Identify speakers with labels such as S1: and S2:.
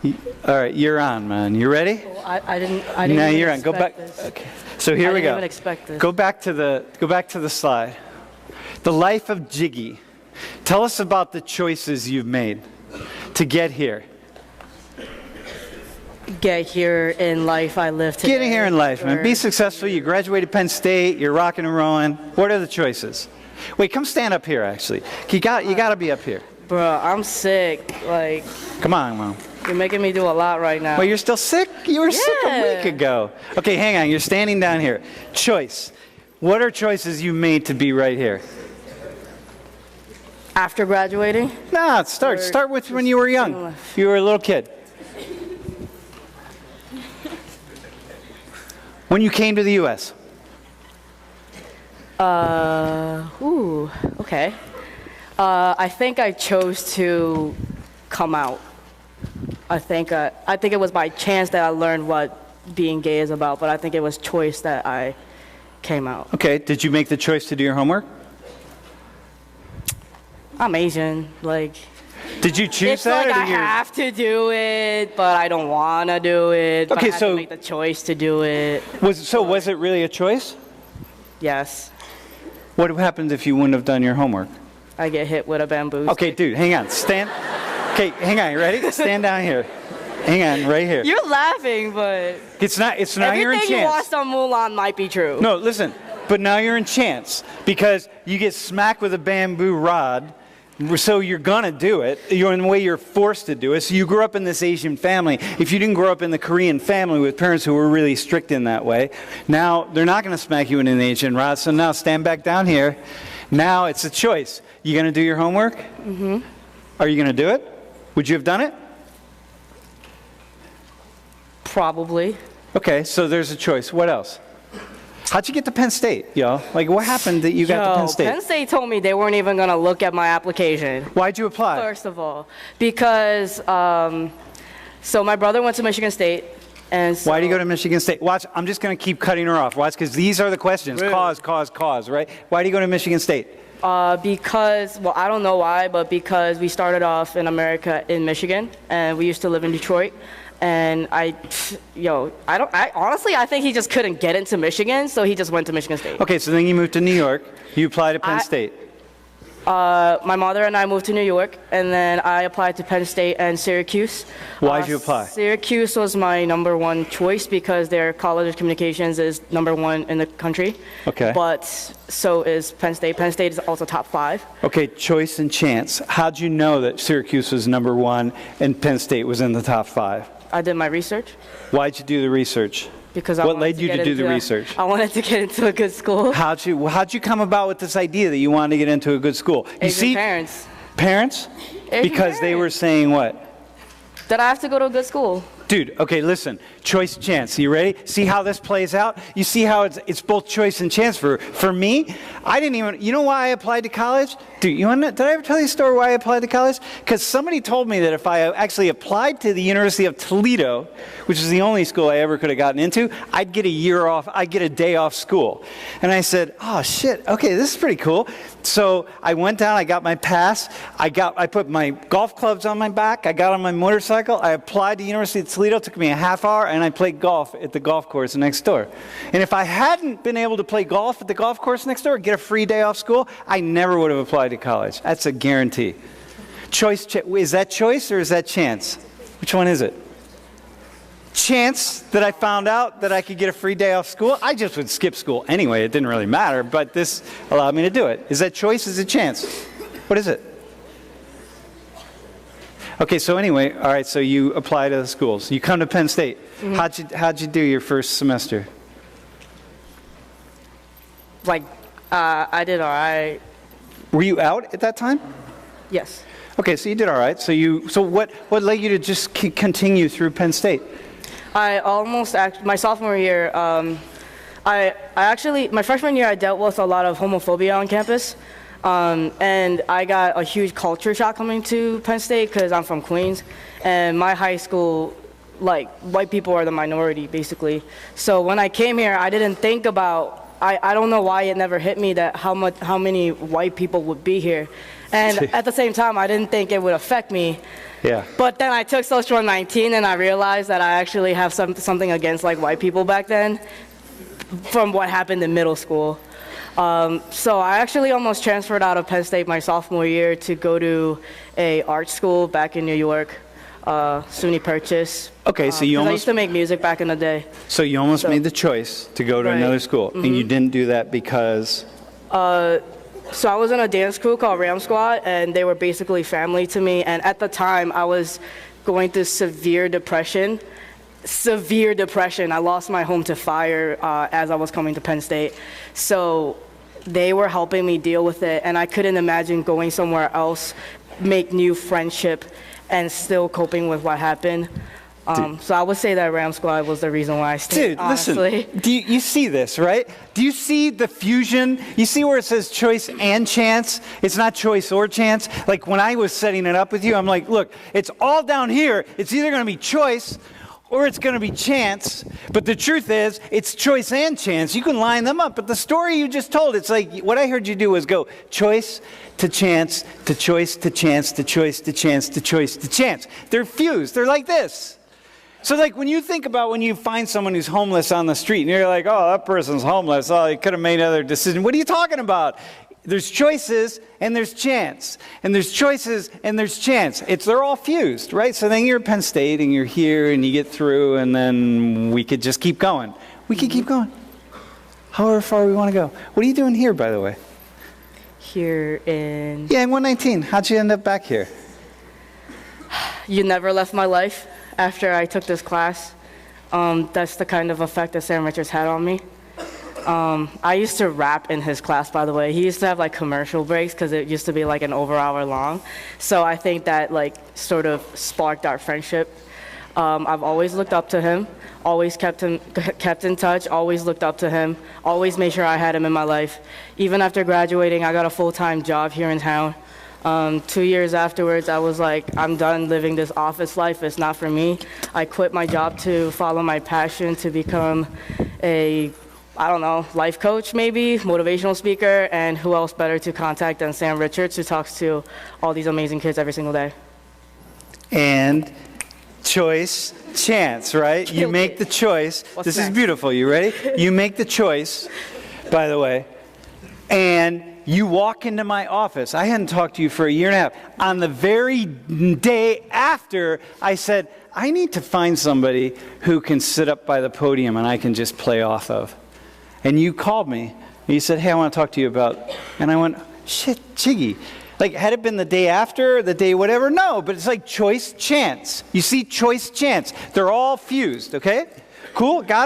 S1: All right, you're on, man. You ready?
S2: Well, I didn't
S1: Now
S2: even
S1: you're on. Go back.
S2: expect this.
S1: Okay. So here we go.
S2: I didn't even expect this.
S1: Go back to the slide. The life of Jiggy. Tell us about the choices you've made to get here.
S2: Get here in life, I live today.
S1: Getting here in life, man. Be successful. You graduated Penn State. You're rocking and rolling. What are the choices? Wait, come stand up here, actually. You got to be up here.
S2: Bro, I'm sick. Like,
S1: Come on, Mom.
S2: you're making me do a lot right now.
S1: Well, you're still sick? You were sick a
S2: Yeah.
S1: week ago. Okay, hang on. You're standing down here. Choice. What are choices you made to be right here?
S2: After graduating?
S1: No, start with when you were young. You were a little kid. When you came to the U.S.
S2: Okay. I think I chose to come out. I think it was by chance that I learned what being gay is about, but I think it was choice that I came out.
S1: Okay, did you make the choice to do your homework?
S2: I'm Asian, like,
S1: Did you choose
S2: it's
S1: that?
S2: like
S1: or
S2: I
S1: did you-
S2: have to do it, but I don't want to do it. But
S1: Okay,
S2: I have
S1: so-
S2: to make the choice to do it.
S1: Was it really a choice?
S2: Yes,
S1: What happens if you wouldn't have done your homework?
S2: I get hit with a bamboo.
S1: Okay, dude, hang on. Stand. Okay, hang on. You ready? Stand down here. Hang on, right here.
S2: You're laughing, but
S1: It's not you're in
S2: everything you
S1: chance.
S2: watched on Mulan might be true.
S1: No, listen. But now you're in chance because you get smacked with a bamboo rod. So you're gonna do it. You're in the way you're forced to do it. So you grew up in this Asian family. If you didn't grow up in the Korean family with parents who were really strict in that way, now they're not gonna smack you with an Asian rod. So now stand back down here. Now it's a choice. You gonna do your homework? Mm-hmm. Are you gonna do it? Would you have done it?
S2: Probably.
S1: Okay, so there's a choice. What else? How'd you get to Penn State, yo? Like, what happened that you got to Penn State?
S2: Penn State told me they weren't even going to look at my application.
S1: Why'd you apply?
S2: First of all, because so my brother went to Michigan State, and so,
S1: Why do you go to Michigan State? Watch, I'm just going to keep cutting her off. Watch, because these are the questions.
S2: Really?
S1: Cause, right? Why do you go to Michigan State?
S2: Because, well, I don't know why, but because we started off in America in Michigan, and we used to live in Detroit. And honestly, I think he just couldn't get into Michigan, so he just went to Michigan State.
S1: Okay, so then you moved to New York. You applied to Penn State.
S2: My mother and I moved to New York, and then I applied to Penn State and Syracuse.
S1: Why'd you apply?
S2: Syracuse was my number one choice because their college of communications is number one in the country.
S1: Okay.
S2: But so is Penn State. Penn State is also top 5.
S1: Okay, choice and chance. How'd you know that Syracuse was number 1 and Penn State was in the top 5?
S2: I did my research.
S1: Why'd you do the research?
S2: Because
S1: What led you to do the research?
S2: I wanted to get into a good school.
S1: How'd you come about with this idea that you wanted to get into a good school? You
S2: Asian
S1: see,
S2: parents.
S1: parents?
S2: Asian
S1: Because they were saying what?
S2: That I have to go to a good school.
S1: Dude, okay, listen. Choice, chance. You ready? See how this plays out? You see how it's both choice and chance for me? I didn't even. You know why I applied to college? Dude, did I ever tell you a story why I applied to college? Because somebody told me that if I actually applied to the University of Toledo, which is the only school I ever could have gotten into, I'd get a year off. I'd get a day off school. And I said, oh shit. Okay, this is pretty cool. So I went down. I got my pass. I put my golf clubs on my back. I got on my motorcycle. I applied to the University of Toledo. It took me a half hour, and I played golf at the golf course next door. And if I hadn't been able to play golf at the golf course next door, get a free day off school, I never would have applied to college. That's a guarantee. Choice, is that choice or is that chance? Which one is it? Chance that I found out that I could get a free day off school. I just would skip school anyway. It didn't really matter, but this allowed me to do it. Is that choice? Is it chance? What is it? Okay, so anyway, all right, so you apply to the schools. You come to Penn State. Mm-hmm. How'd you do your first semester?
S2: Like, I did all right.
S1: Were you out at that time?
S2: Yes.
S1: Okay, so you did all right. So what led you to just continue through Penn State?
S2: My sophomore year, my freshman year I dealt with a lot of homophobia on campus. And I got a huge culture shock coming to Penn State because I'm from Queens, and my high school, like, white people are the minority, basically. So when I came here, I didn't think about I don't know why it never hit me that how many white people would be here. And at the same time, I didn't think it would affect me.
S1: Yeah.
S2: But then I took Soc119 and I realized that I actually have something against like white people back then from what happened in middle school. So I actually almost transferred out of Penn State my sophomore year to go to a art school back in New York, SUNY Purchase.
S1: Okay, so you
S2: 'cause I
S1: almost
S2: used to make music back in the day.
S1: so you almost made the choice to go to
S2: Right.
S1: another school, and you didn't do that because
S2: So I was in a dance crew called Ram Squad, and they were basically family to me. And at the time, I was going through severe depression. Severe depression. I lost my home to fire as I was coming to Penn State. So they were helping me deal with it, and I couldn't imagine going somewhere else, make new friendship, and still coping with what happened. So I would say that Ram Squad was the reason why I stayed,
S1: Dude,
S2: honestly.
S1: listen, you see this, right? Do you see the fusion? You see where it says choice and chance? It's not choice or chance. Like when I was setting it up with you, I'm like, look, it's all down here. It's either going to be choice or it's going to be chance. But the truth is, it's choice and chance. You can line them up. But the story you just told, it's like what I heard you do was go choice to chance to choice to chance to choice to chance to choice to chance. They're fused. They're like this. So like when you think about when you find someone who's homeless on the street and you're like, oh, that person's homeless. Oh, he could have made other decisions. What are you talking about? There's choices and there's chance. And there's choices and there's chance. They're all fused, right? So then you're at Penn State and you're here and you get through and then we could just keep going. We could keep going. However far we want to go. What are you doing here, by the way?
S2: Here in...
S1: Yeah, in 119. How'd you end up back here?
S2: You never left my life after I took this class. That's the kind of effect that Sam Richards had on me. I used to rap in his class, by the way. He used to have like commercial breaks because it used to be like an hour long. So I think that like sort of sparked our friendship. I've always looked up to him, always kept in touch, always looked up to him, always made sure I had him in my life. Even after graduating, I got a full-time job here in town. 2 years afterwards, I was like, I'm done living this office life. It's not for me. I quit my job to follow my passion to become a, I don't know, life coach maybe, motivational speaker, and who else better to contact than Sam Richards, who talks to all these amazing kids every single day.
S1: And choice, chance, right? You make the choice. This is beautiful. You ready? You make the choice, by the way, and you walk into my office. I hadn't talked to you for a year and a half. On the very day after, I said, I need to find somebody who can sit up by the podium and I can just play off of. And you called me. And you said, hey, I want to talk to you about... And I went, shit, Jiggy. Like, had it been the day after, the day whatever? No, but it's like choice, chance. You see, choice, chance. They're all fused, okay? Cool, got it?